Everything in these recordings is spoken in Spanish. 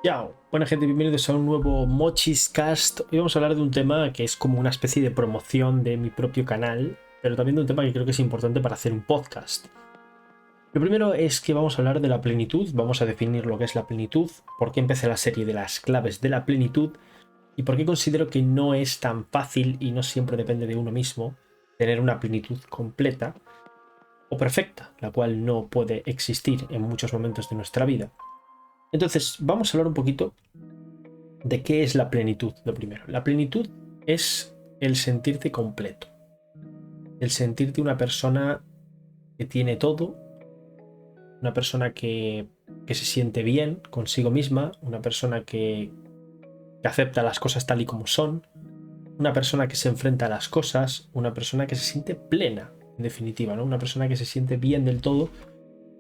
Chao, buena gente, bienvenidos a un nuevo Mochiscast. Hoy vamos a hablar de un tema que es como una especie de promoción de mi propio canal, pero también de un tema que creo que es importante para hacer un podcast. Lo primero es que vamos a hablar de la plenitud, vamos a definir lo que es la plenitud, por qué empecé la serie de las claves de la plenitud y por qué considero que no es tan fácil y no siempre depende de uno mismo tener una plenitud completa o perfecta, la cual no puede existir en muchos momentos de nuestra vida. Entonces, vamos a hablar un poquito de qué es la plenitud, lo primero. La plenitud es el sentirte completo, el sentirte una persona que tiene todo, una persona que se siente bien consigo misma, una persona que acepta las cosas tal y como son, una persona que se enfrenta a las cosas, una persona que se siente plena, en definitiva, ¿no? Una persona que se siente bien del todo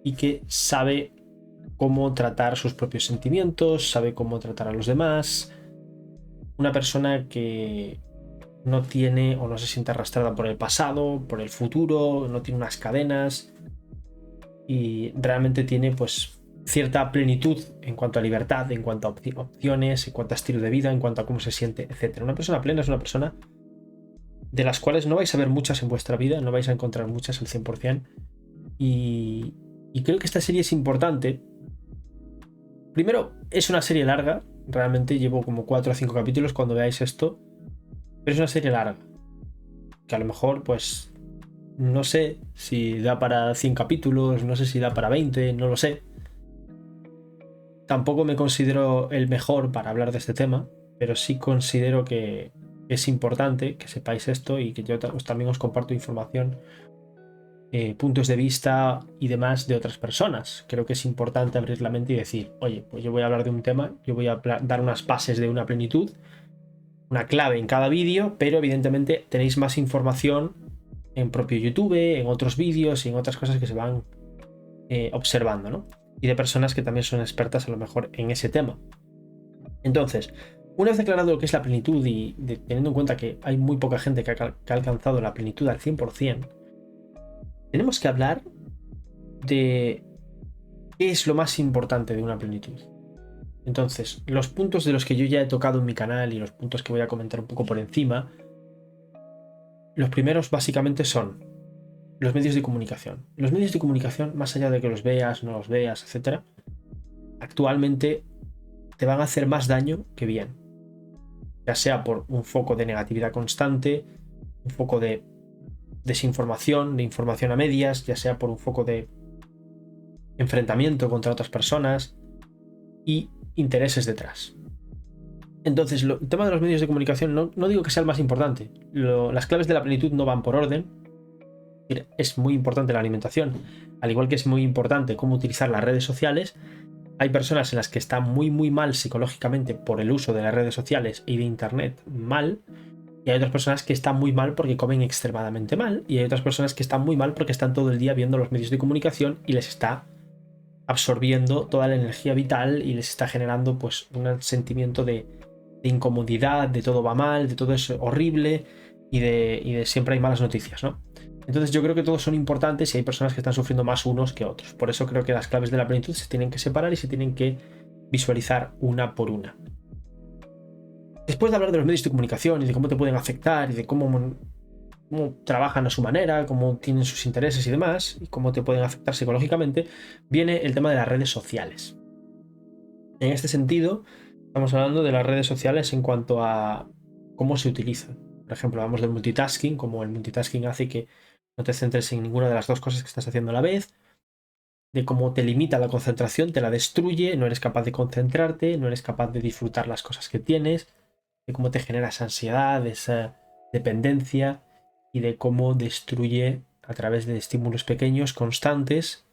y que sabe cómo tratar sus propios sentimientos, sabe cómo tratar a los demás, una persona que no tiene o no se siente arrastrada por el pasado, por el futuro, no tiene unas cadenas y realmente tiene pues cierta plenitud en cuanto a libertad, en cuanto a opciones, en cuanto a estilo de vida, en cuanto a cómo se siente, etc. Una persona plena es una persona de las cuales no vais a ver muchas en vuestra vida, no vais a encontrar muchas al 100%, y creo que esta serie es importante. Primero, es una serie larga, realmente llevo como 4 o 5 capítulos cuando veáis esto, pero es una serie larga, que a lo mejor pues no sé si da para 100 capítulos, no sé si da para 20, no lo sé. Tampoco me considero el mejor para hablar de este tema, pero sí considero que es importante que sepáis esto y que yo también os comparto información, puntos de vista y demás de otras personas. Creo que es importante abrir la mente y decir, oye, pues yo voy a hablar de un tema, yo voy a dar unas bases de una plenitud, una clave en cada vídeo, pero evidentemente tenéis más información en propio YouTube, en otros vídeos y en otras cosas que se van observando, ¿no? Y de personas que también son expertas a lo mejor en ese tema. Entonces, una vez aclarado lo que es la plenitud y teniendo en cuenta que hay muy poca gente que ha alcanzado la plenitud al 100%, tenemos que hablar de qué es lo más importante de una plenitud. Entonces, los puntos de los que yo ya he tocado en mi canal y los puntos que voy a comentar un poco por encima, los primeros básicamente son los medios de comunicación. Los medios de comunicación, más allá de que los veas, no los veas, etc., actualmente te van a hacer más daño que bien. Ya sea por un foco de negatividad constante, un foco de desinformación, de información a medias, ya sea por un foco de enfrentamiento contra otras personas y intereses detrás. Entonces, el tema de los medios de comunicación no digo que sea el más importante. Las claves de la plenitud no van por orden. Es muy importante la alimentación, al igual que es muy importante cómo utilizar las redes sociales. Hay personas en las que están muy mal psicológicamente por el uso de las redes sociales y de internet mal, y hay otras personas que están muy mal porque comen extremadamente mal, y hay otras personas que están muy mal porque están todo el día viendo los medios de comunicación y les está absorbiendo toda la energía vital y les está generando pues un sentimiento de incomodidad, de todo va mal, de todo es horrible y de siempre hay malas noticias, ¿no? Entonces yo creo que todos son importantes y hay personas que están sufriendo más unos que otros. Por eso creo que las claves de la plenitud se tienen que separar y se tienen que visualizar una por una. Después de hablar de los medios de comunicación y de cómo te pueden afectar y de cómo trabajan a su manera, cómo tienen sus intereses y demás, y cómo te pueden afectar psicológicamente, viene el tema de las redes sociales. En este sentido, estamos hablando de las redes sociales en cuanto a cómo se utilizan. Por ejemplo, hablamos del multitasking, como el multitasking hace que no te centres en ninguna de las dos cosas que estás haciendo a la vez, de cómo te limita la concentración, te la destruye, no eres capaz de concentrarte, no eres capaz de disfrutar las cosas que tienes, de cómo te genera esa ansiedad, esa dependencia y de cómo destruye a través de estímulos pequeños, constantes,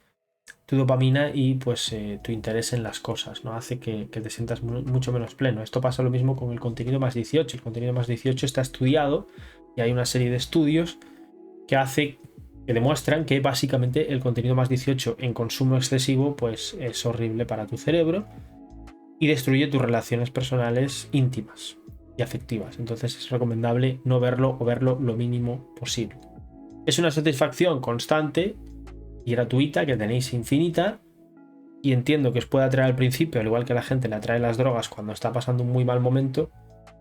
tu dopamina y pues tu interés en las cosas, ¿no? Hace que te sientas mucho menos pleno. Esto pasa lo mismo con el contenido más 18. El contenido más 18 está estudiado y hay una serie de estudios que demuestran que básicamente el contenido más 18 en consumo excesivo pues es horrible para tu cerebro y destruye tus relaciones personales íntimas y afectivas. Entonces es recomendable no verlo o verlo lo mínimo posible. Es una satisfacción constante y gratuita que tenéis infinita y entiendo que os puede atraer al principio, al igual que a la gente le atrae las drogas cuando está pasando un muy mal momento,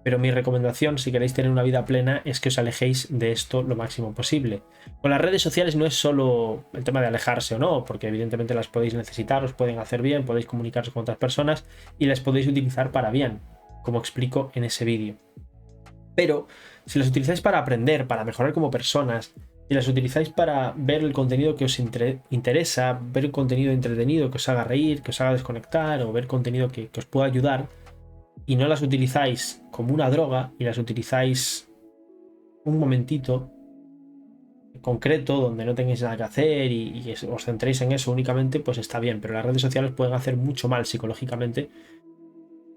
pero mi recomendación, si queréis tener una vida plena, es que os alejéis de esto lo máximo posible. Con las redes sociales no es solo el tema de alejarse o no, porque evidentemente las podéis necesitar, os pueden hacer bien, podéis comunicaros con otras personas y las podéis utilizar para bien, como explico en ese vídeo. Pero si las utilizáis para aprender, para mejorar como personas, si las utilizáis para ver el contenido que os interesa, ver el contenido entretenido que os haga reír, que os haga desconectar, o ver contenido que os pueda ayudar, y no las utilizáis como una droga y las utilizáis un momentito concreto donde no tengáis nada que hacer y os centréis en eso únicamente, pues está bien. Pero las redes sociales pueden hacer mucho mal psicológicamente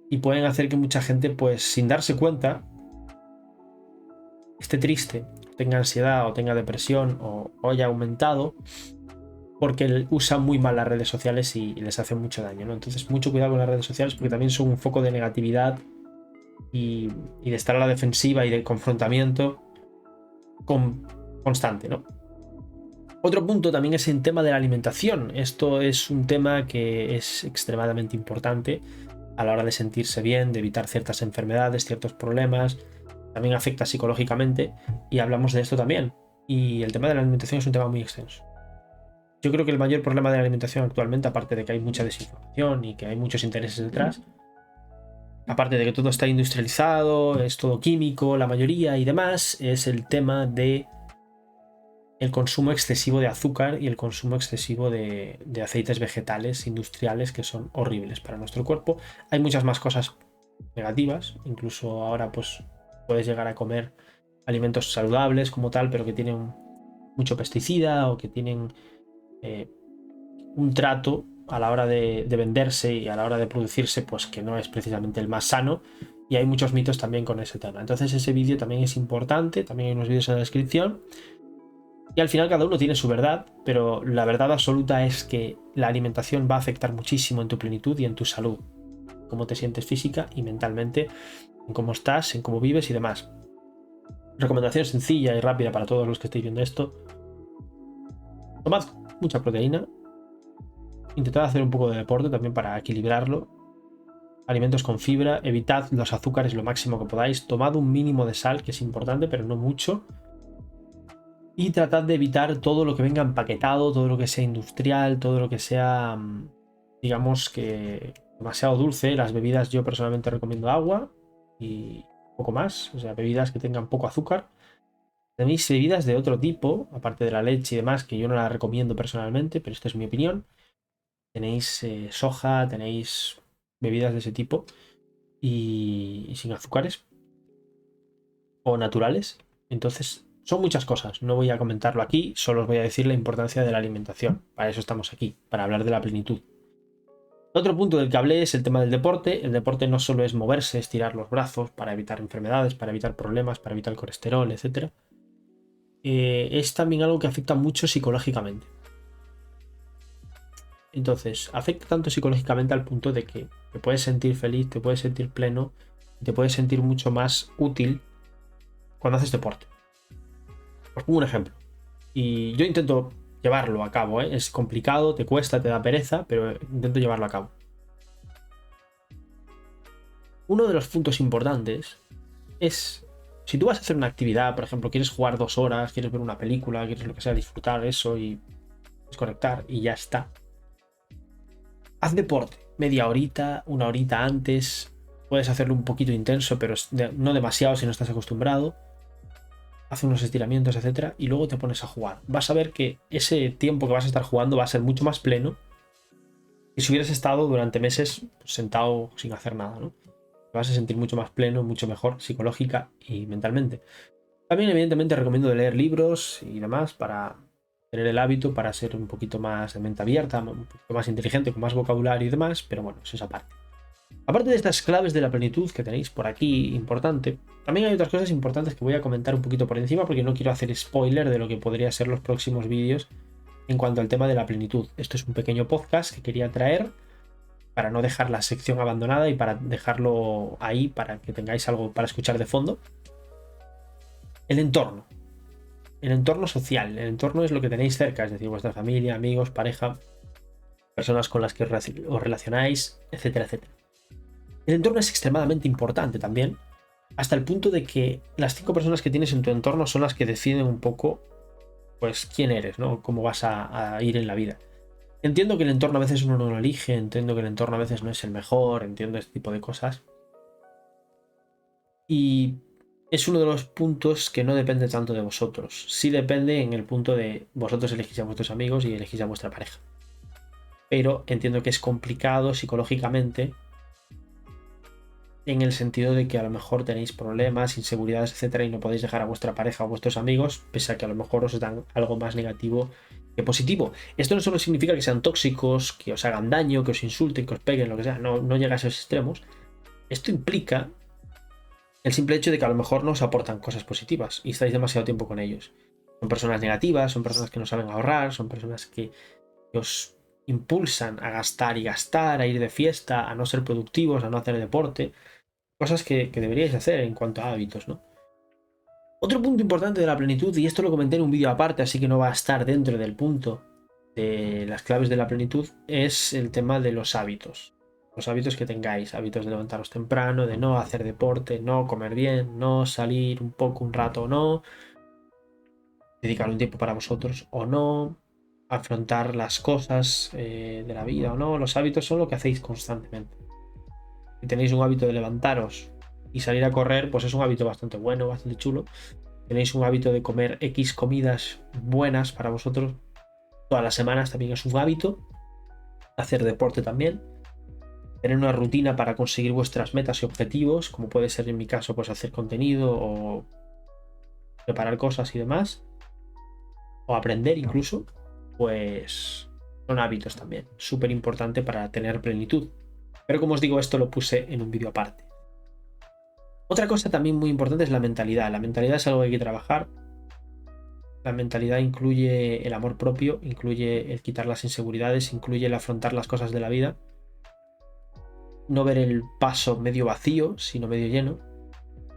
y pueden hacer que mucha gente, pues sin darse cuenta, esté triste, tenga ansiedad o tenga depresión o haya aumentado porque usan muy mal las redes sociales y les hacen mucho daño, ¿no? Entonces mucho cuidado con las redes sociales porque también son un foco de negatividad y de estar a la defensiva y de confrontamiento constante, ¿no? Otro punto también es el tema de la alimentación. Esto es un tema que es extremadamente importante a la hora de sentirse bien, de evitar ciertas enfermedades, ciertos problemas. También afecta psicológicamente y hablamos de esto también. Y el tema de la alimentación es un tema muy extenso. Yo creo que el mayor problema de la alimentación actualmente, aparte de que hay mucha desinformación y que hay muchos intereses detrás, aparte de que todo está industrializado, es todo químico, la mayoría y demás, es el tema de el consumo excesivo de azúcar y el consumo excesivo de aceites vegetales industriales que son horribles para nuestro cuerpo. Hay muchas más cosas negativas, incluso ahora pues puedes llegar a comer alimentos saludables como tal, pero que tienen mucho pesticida o que tienen un trato a la hora de venderse y a la hora de producirse, pues que no es precisamente el más sano, y hay muchos mitos también con ese tema. Entonces ese vídeo también es importante, también hay unos vídeos en la descripción, y al final cada uno tiene su verdad, pero la verdad absoluta es que la alimentación va a afectar muchísimo en tu plenitud y en tu salud, cómo te sientes física y mentalmente, en cómo estás, en cómo vives y demás. Recomendación sencilla y rápida para todos los que estéis viendo esto: tomad mucha proteína, intentad hacer un poco de deporte también para equilibrarlo, alimentos con fibra, evitad los azúcares lo máximo que podáis, tomad un mínimo de sal, que es importante, pero no mucho, y tratad de evitar todo lo que venga empaquetado, todo lo que sea industrial, todo lo que sea, digamos que demasiado dulce. Las bebidas, yo personalmente recomiendo agua y poco más, o sea, bebidas que tengan poco azúcar. Tenéis bebidas de otro tipo, aparte de la leche y demás, que yo no la recomiendo personalmente, pero esta es mi opinión. Tenéis soja, tenéis bebidas de ese tipo y sin azúcares o naturales. Entonces, son muchas cosas. No voy a comentarlo aquí, solo os voy a decir la importancia de la alimentación. Para eso estamos aquí, para hablar de la plenitud. Otro punto del que hablé es el tema del deporte. El deporte no solo es moverse, estirar los brazos para evitar enfermedades, para evitar problemas, para evitar colesterol, etc. Es también algo que afecta mucho psicológicamente. Entonces, afecta tanto psicológicamente al punto de que te puedes sentir feliz, te puedes sentir pleno, te puedes sentir mucho más útil cuando haces deporte. Os pongo un ejemplo. Y yo intento llevarlo a cabo, ¿eh? Es complicado, te cuesta, te da pereza, pero intento llevarlo a cabo. Uno de los puntos importantes es, si tú vas a hacer una actividad, por ejemplo, quieres jugar 2 horas, quieres ver una película, quieres lo que sea, disfrutar eso y desconectar y ya está. Haz deporte, media horita, 1 horita antes. Puedes hacerlo un poquito intenso, pero no demasiado si no estás acostumbrado. Haz unos estiramientos, etcétera, y luego te pones a jugar. Vas a ver que ese tiempo que vas a estar jugando va a ser mucho más pleno que si hubieras estado durante meses sentado sin hacer nada, ¿no? Te vas a sentir mucho más pleno, mucho mejor psicológica y mentalmente. También, evidentemente, recomiendo leer libros y demás para tener el hábito, para ser un poquito más de mente abierta, un poquito más inteligente, con más vocabulario y demás, pero bueno, eso es aparte. Aparte de estas claves de la plenitud que tenéis por aquí, importante, también hay otras cosas importantes que voy a comentar un poquito por encima porque no quiero hacer spoiler de lo que podría ser los próximos vídeos en cuanto al tema de la plenitud. Esto es un pequeño podcast que quería traer para no dejar la sección abandonada y para dejarlo ahí para que tengáis algo para escuchar de fondo. El entorno. El entorno social. El entorno es lo que tenéis cerca, es decir, vuestra familia, amigos, pareja. personas con las que os relacionáis, etcétera, etcétera. El entorno es extremadamente importante también, hasta el punto de que las 5 personas que tienes en tu entorno son las que deciden un poco, pues, quién eres, ¿no? Cómo vas a ir en la vida. Entiendo que el entorno a veces uno no lo elige, entiendo que el entorno a veces no es el mejor, entiendo este tipo de cosas. Y es uno de los puntos que no depende tanto de vosotros. Sí depende en el punto de vosotros elegís a vuestros amigos y elegís a vuestra pareja. Pero entiendo que es complicado psicológicamente en el sentido de que a lo mejor tenéis problemas, inseguridades, etcétera, y no podéis dejar a vuestra pareja o a vuestros amigos, pese a que a lo mejor os dan algo más negativo que positivo. Esto no solo significa que sean tóxicos, que os hagan daño, que os insulten, que os peguen, lo que sea, no llega a esos extremos. Esto implica el simple hecho de que a lo mejor no os aportan cosas positivas y estáis demasiado tiempo con ellos. Son personas negativas, son personas que no saben ahorrar, son personas que os impulsan a gastar y gastar, a ir de fiesta, a no ser productivos, a no hacer deporte. Cosas que deberíais hacer en cuanto a hábitos, ¿no? Otro punto importante de la plenitud, y esto lo comenté en un vídeo aparte, así que no va a estar dentro del punto de las claves de la plenitud, es el tema de los hábitos. Los hábitos que tengáis, hábitos de levantaros temprano, de no hacer deporte, no comer bien, no salir un poco, un rato o no, dedicar un tiempo para vosotros o no, afrontar las cosas de la vida o no. Los hábitos son lo que hacéis constantemente. Si tenéis un hábito de levantaros y salir a correr, pues es un hábito bastante bueno, bastante chulo. Tenéis un hábito de comer X comidas buenas para vosotros todas las semanas, también es un hábito. Hacer deporte también. Tener una rutina para conseguir vuestras metas y objetivos, como puede ser en mi caso, pues hacer contenido o preparar cosas y demás. O aprender incluso, pues son hábitos también. Súper importante para tener plenitud. Pero como os digo, esto lo puse en un vídeo aparte. Otra cosa también muy importante es la mentalidad. La mentalidad es algo que hay que trabajar. La mentalidad incluye el amor propio, incluye el quitar las inseguridades, incluye el afrontar las cosas de la vida. No ver el vaso medio vacío, sino medio lleno.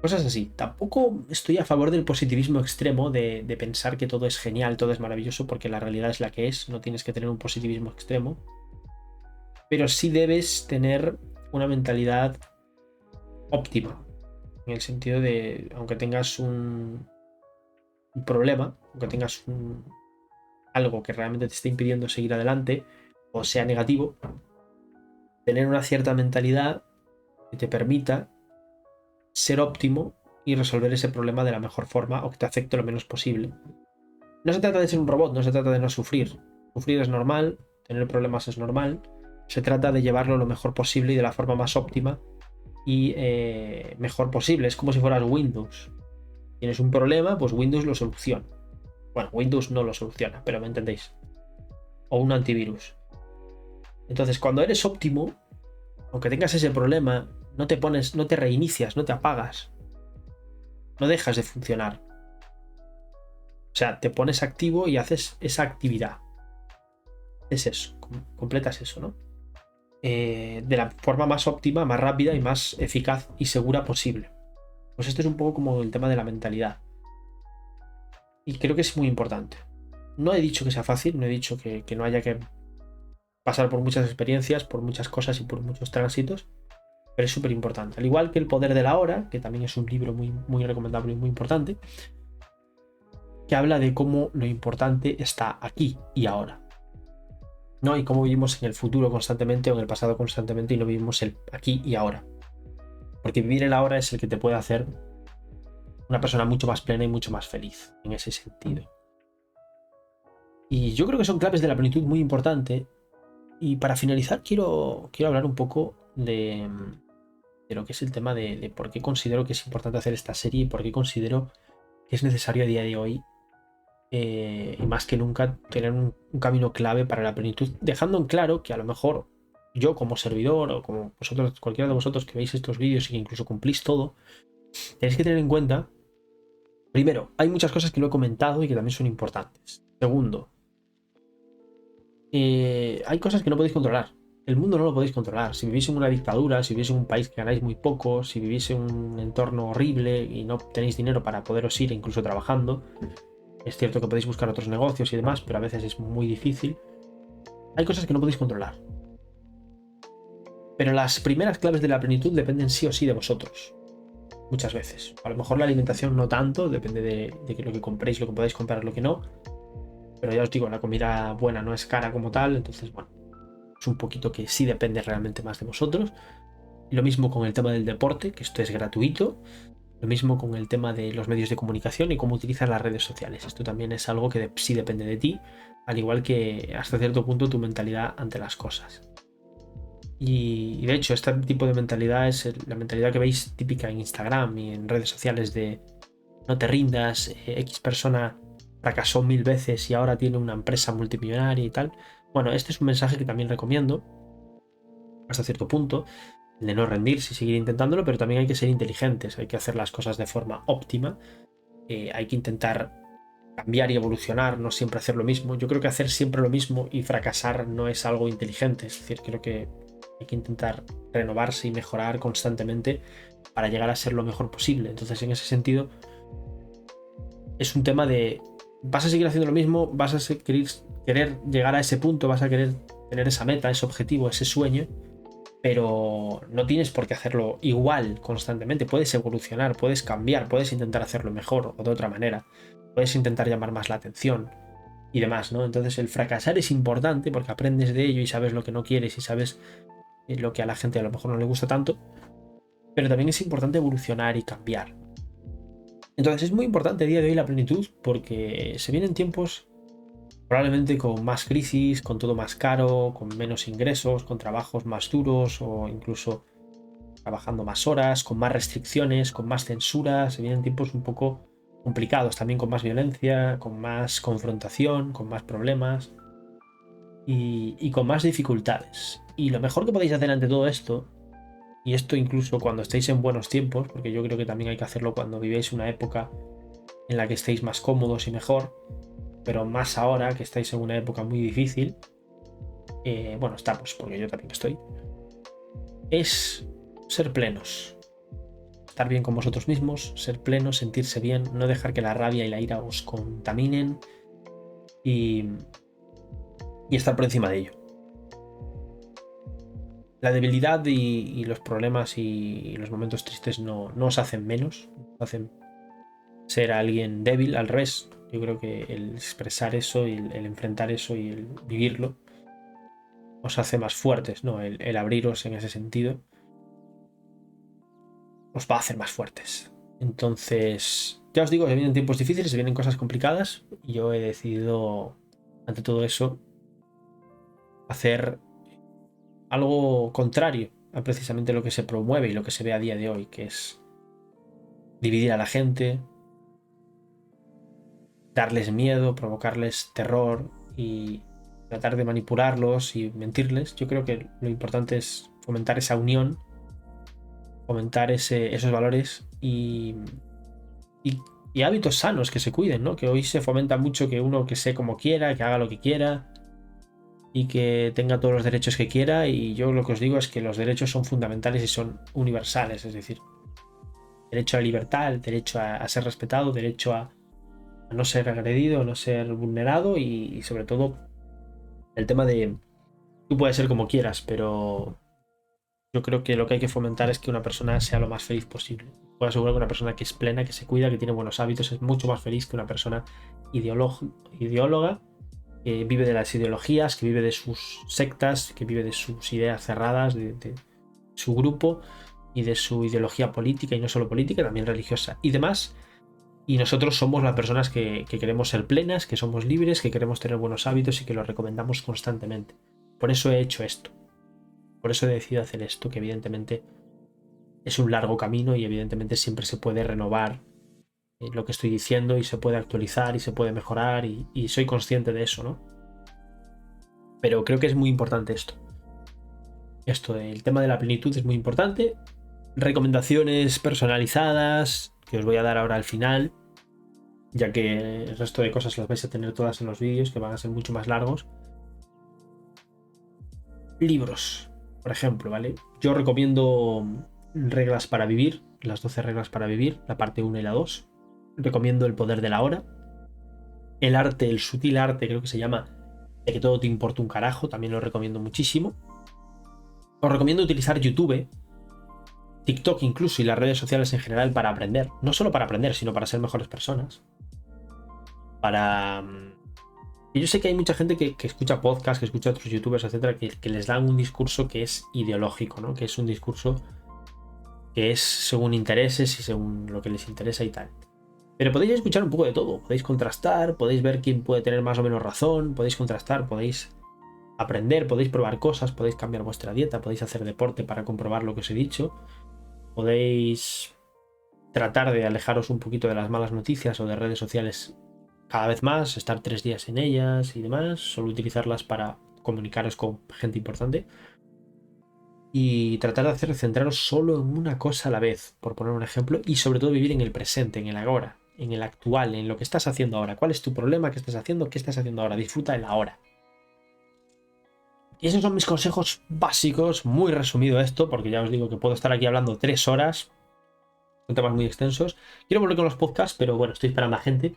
Cosas así. Tampoco estoy a favor del positivismo extremo de pensar que todo es genial, todo es maravilloso, porque la realidad es la que es. No tienes que tener un positivismo extremo. Pero sí debes tener una mentalidad óptima. En el sentido de, aunque tengas un problema, aunque tengas algo que realmente te esté impidiendo seguir adelante, o sea negativo, tener una cierta mentalidad que te permita ser óptimo y resolver ese problema de la mejor forma o que te afecte lo menos posible. No se trata de ser un robot, no se trata de no sufrir. Sufrir es normal, tener problemas es normal. Se trata de llevarlo lo mejor posible y de la forma más óptima y mejor posible. Es como si fueras Windows. Tienes un problema, pues Windows lo soluciona. Bueno, Windows no lo soluciona, pero me entendéis. O un antivirus. Entonces, cuando eres óptimo, aunque tengas ese problema, no te reinicias, no te apagas. No dejas de funcionar. O sea, te pones activo y haces esa actividad. Es eso, completas eso, ¿no? De la forma más óptima, más rápida y más eficaz y segura posible. Pues esto es un poco como el tema de la mentalidad. Y creo que es muy importante. No he dicho que sea fácil, no he dicho que no haya que pasar por muchas experiencias, por muchas cosas y por muchos tránsitos, pero es súper importante. Al igual que El Poder de la Hora, que también es un libro muy, muy recomendable y muy importante, que habla de cómo lo importante está aquí y ahora, ¿no? Y cómo vivimos en el futuro constantemente o en el pasado constantemente y no vivimos el aquí y ahora. Porque vivir el ahora es el que te puede hacer una persona mucho más plena y mucho más feliz en ese sentido. Y yo creo que son claves de la plenitud muy importante. Y para finalizar quiero hablar un poco de lo que es el tema de por qué considero que es importante hacer esta serie y por qué considero que es necesario a día de hoy y más que nunca tener un camino clave para la plenitud, dejando en claro que a lo mejor yo como servidor o como vosotros, cualquiera de vosotros que veis estos vídeos y que incluso cumplís todo, tenéis que tener en cuenta, primero, hay muchas cosas que lo he comentado y que también son importantes. Segundo, hay cosas que no podéis controlar. El mundo no lo podéis controlar. Si vivís en una dictadura, si vivís en un país que ganáis muy poco, si vivís en un entorno horrible y no tenéis dinero para poderos ir, incluso trabajando, es cierto que podéis buscar otros negocios y demás, pero a veces es muy difícil. Hay cosas que no podéis controlar. Pero las primeras claves de la plenitud dependen sí o sí de vosotros. Muchas veces. A lo mejor la alimentación no tanto, depende de que lo que compréis, lo que podáis comprar, lo que no. Pero ya os digo, la comida buena no es cara como tal, entonces bueno, es un poquito que sí depende realmente más de vosotros. Y lo mismo con el tema del deporte, que esto es gratuito. Lo mismo con el tema de los medios de comunicación y cómo utilizas las redes sociales. Esto también es algo que sí depende de ti, al igual que hasta cierto punto tu mentalidad ante las cosas. Y de hecho, este tipo de mentalidad es la mentalidad que veis típica en Instagram y en redes sociales de no te rindas, X persona fracasó 1000 veces y ahora tiene una empresa multimillonaria y tal. Bueno, este es un mensaje que también recomiendo hasta cierto punto, el de no rendirse y seguir intentándolo, pero también hay que ser inteligentes, hay que hacer las cosas de forma óptima, hay que intentar cambiar y evolucionar, no siempre hacer lo mismo. Yo creo que hacer siempre lo mismo y fracasar no es algo inteligente, es decir, creo que hay que intentar renovarse y mejorar constantemente para llegar a ser lo mejor posible. Entonces, en ese sentido, es un tema de, vas a seguir haciendo lo mismo, vas a querer llegar a ese punto, vas a querer tener esa meta, ese objetivo, ese sueño, pero no tienes por qué hacerlo igual constantemente. Puedes evolucionar, puedes cambiar, puedes intentar hacerlo mejor o de otra manera, puedes intentar llamar más la atención y demás, ¿no? Entonces el fracasar es importante porque aprendes de ello y sabes lo que no quieres y sabes lo que a la gente a lo mejor no le gusta tanto, pero también es importante evolucionar y cambiar. Entonces es muy importante a día de hoy la plenitud porque se vienen tiempos probablemente con más crisis, con todo más caro, con menos ingresos, con trabajos más duros o incluso trabajando más horas, con más restricciones, con más censuras. Se vienen tiempos un poco complicados, también con más violencia, con más confrontación, con más problemas y con más dificultades. Y lo mejor que podéis hacer ante todo esto, y esto incluso cuando estéis en buenos tiempos, porque yo creo que también hay que hacerlo cuando vivéis una época en la que estéis más cómodos y mejor, pero más ahora que estáis en una época muy difícil, bueno, estamos, porque yo también estoy, es ser plenos. Estar bien con vosotros mismos, ser plenos, sentirse bien, no dejar que la rabia y la ira os contaminen y, y estar por encima de ello. La debilidad y los problemas y los momentos tristes no os hacen menos, os hacen ser alguien débil, al revés. Yo creo que el expresar eso y el enfrentar eso y el vivirlo os hace más fuertes, ¿no? El abriros en ese sentido os va a hacer más fuertes. Entonces, ya os digo, se vienen tiempos difíciles, se vienen cosas complicadas y yo he decidido, ante todo eso, hacer algo contrario a precisamente lo que se promueve y lo que se ve a día de hoy, que es dividir a la gente, darles miedo, provocarles terror y tratar de manipularlos y mentirles. Yo creo que lo importante es fomentar esa unión, fomentar esos valores y hábitos sanos que se cuiden, ¿no? Que hoy se fomenta mucho que uno que sea como quiera, que haga lo que quiera y que tenga todos los derechos que quiera. Y yo lo que os digo es que los derechos son fundamentales y son universales, es decir, derecho a la libertad, el derecho a ser respetado, derecho a no ser agredido, a no ser vulnerado y sobre todo el tema de tú puedes ser como quieras, pero yo creo que lo que hay que fomentar es que una persona sea lo más feliz posible. Puedo asegurar que una persona que es plena, que se cuida, que tiene buenos hábitos, es mucho más feliz que una persona ideóloga, que vive de las ideologías, que vive de sus sectas, que vive de sus ideas cerradas, de su grupo y de su ideología política, y no solo política, también religiosa y demás. Y nosotros somos las personas que queremos ser plenas, que somos libres, que queremos tener buenos hábitos y que los recomendamos constantemente. Por eso he hecho esto. Por eso he decidido hacer esto, que evidentemente es un largo camino y evidentemente siempre se puede renovar lo que estoy diciendo y se puede actualizar y se puede mejorar y soy consciente de eso, ¿no? Pero creo que es muy importante esto. Esto del tema de la plenitud es muy importante. Recomendaciones personalizadas que os voy a dar ahora al final, ya que el resto de cosas las vais a tener todas en los vídeos que van a ser mucho más largos. Libros, por ejemplo, ¿vale? Yo recomiendo Reglas para Vivir, las 12 reglas para vivir, la parte 1 y la 2. Recomiendo El poder de la hora. El arte, el sutil arte, creo que se llama, de que todo te importa un carajo, también lo recomiendo muchísimo. Os recomiendo utilizar YouTube, TikTok incluso y las redes sociales en general para aprender. No solo para aprender, sino para ser mejores personas. Y yo sé que hay mucha gente que escucha podcasts, que escucha a otros youtubers, etcétera, que les dan un discurso que es ideológico, ¿no? Que es un discurso que es según intereses y según lo que les interesa y tal. Pero podéis escuchar un poco de todo, podéis contrastar, podéis ver quién puede tener más o menos razón, podéis contrastar, podéis aprender, podéis probar cosas, podéis cambiar vuestra dieta, podéis hacer deporte para comprobar lo que os he dicho, podéis tratar de alejaros un poquito de las malas noticias o de redes sociales cada vez más, estar 3 días en ellas y demás, solo utilizarlas para comunicaros con gente importante y tratar de centraros solo en una cosa a la vez, por poner un ejemplo, y sobre todo vivir en el presente, en el ahora, en el actual, en lo que estás haciendo ahora. ¿Cuál es tu problema? ¿Qué estás haciendo? ¿Qué estás haciendo ahora? Disfruta del ahora. Y esos son mis consejos básicos, muy resumido esto, porque ya os digo que puedo estar aquí hablando 3 horas, son temas muy extensos. Quiero volver con los podcasts, pero bueno, estoy esperando a gente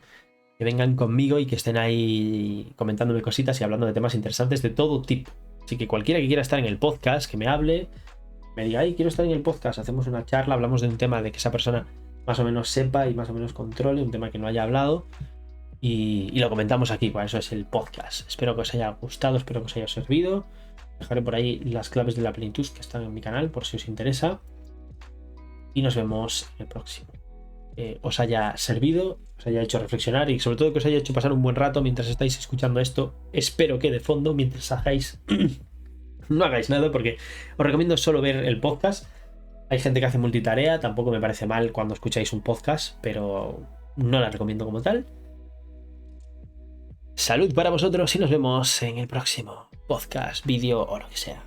que vengan conmigo y que estén ahí comentándome cositas y hablando de temas interesantes de todo tipo. Así que cualquiera que quiera estar en el podcast, que me hable, me diga, ay, quiero estar en el podcast, hacemos una charla, hablamos de un tema de que esa persona más o menos sepa y más o menos controle, un tema que no haya hablado y lo comentamos aquí, pues eso es el podcast. Espero que os haya gustado, espero que os haya servido. Dejaré por ahí las claves de la plenitud que están en mi canal por si os interesa y nos vemos en el próximo. Os haya servido, os haya hecho reflexionar y sobre todo que os haya hecho pasar un buen rato mientras estáis escuchando esto. Espero que de fondo, mientras hagáis, no hagáis nada, porque os recomiendo solo ver el podcast. Hay gente que hace multitarea, tampoco me parece mal cuando escucháis un podcast, pero no la recomiendo como tal. Salud para vosotros y nos vemos en el próximo podcast, vídeo o lo que sea.